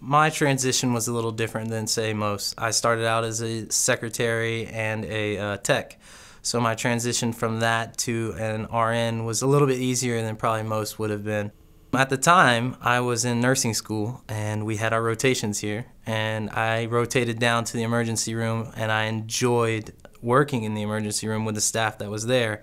My transition was a little different than, say, most. I started out as a secretary and a tech. So my transition from that to an RN was a little bit easier than probably most would have been. At the time, I was in nursing school and we had our rotations here, and I rotated down to the emergency room, and I enjoyed working in the emergency room with the staff that was there.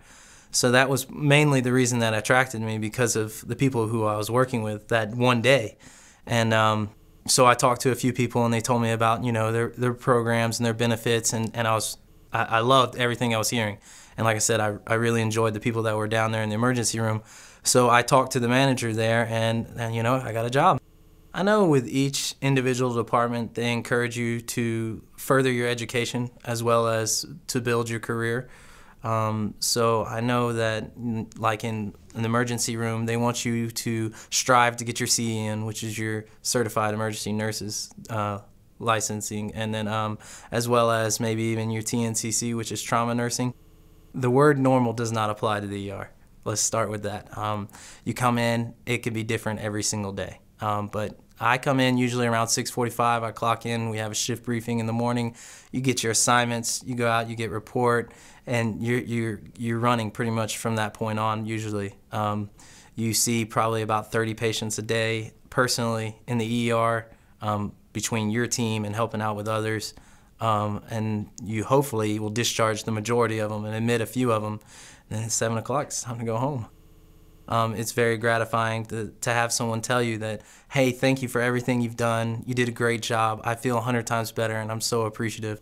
So that was mainly the reason that attracted me, because of the people who I was working with that one day. And so I talked to a few people, and they told me about, their programs and their benefits, and I loved everything I was hearing. And like I said, I really enjoyed the people that were down there in the emergency room. So I talked to the manager there, and I got a job. I know with each individual department, they encourage you to further your education as well as to build your career. So I know that, like in an emergency room, they want you to strive to get your CEN, which is your Certified Emergency Nurses licensing, and then as well as maybe even your TNCC, which is trauma nursing. The word normal does not apply to the ER. Let's start with that. You come in, it could be different every single day. But I come in usually around 6:45. I clock in. We have a shift briefing in the morning. You get your assignments. You go out. You get report, and you're running pretty much from that point on. Usually, you see probably about 30 patients a day personally in the ER, between your team and helping out with others. And you hopefully will discharge the majority of them and admit a few of them. Then it's 7 o'clock, it's time to go home. It's very gratifying to have someone tell you that, hey, thank you for everything you've done. You did a great job. I feel 100 times better, and I'm so appreciative.